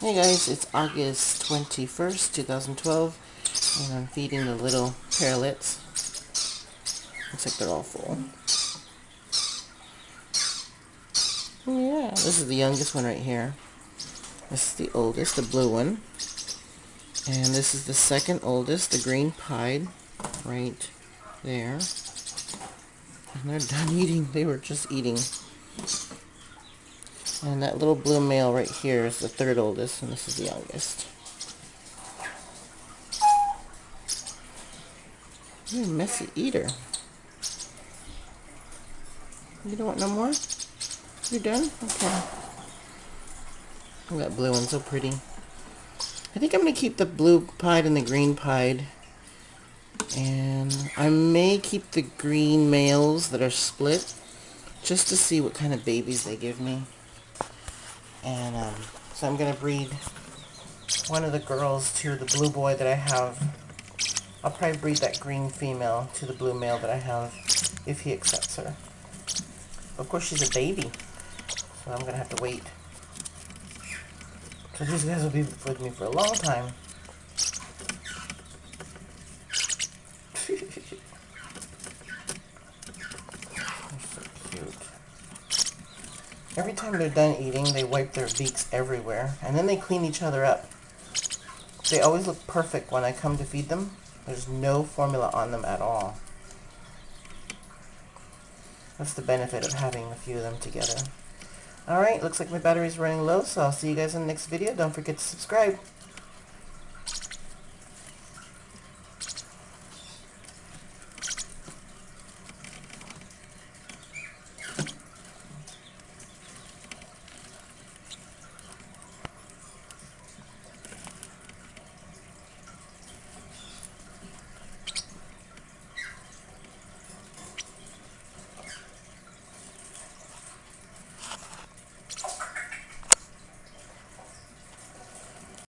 Hey guys, it's August 21st, 2012, and I'm feeding the little parrotlets. Looks like they're all full. Yeah, this is the youngest one right here. This is the oldest, the blue one. And this is the second oldest, the green pied, right there. And they're done eating. They were just eating. And that little blue male right here is the third oldest, and this is the youngest. You're a messy eater. You don't want no more? You're done? Okay. Oh, that blue one's so pretty. I think I'm going to keep the blue pied and the green pied. And I may keep the green males that are split just to see what kind of babies they give me. And so I'm going to breed one of the girls to the blue boy that I have. I'll probably breed that green female to the blue male that I have if he accepts her. Of course, she's a baby, so I'm going to have to wait. So these guys will be with me for a long time. They're so cute. Every time they're done eating, they wipe their beaks everywhere, and then they clean each other up. They always look perfect when I come to feed them. There's no formula on them at all. That's the benefit of having a few of them together. Alright, looks like my battery's running low, so I'll see you guys in the next video. Don't forget to subscribe.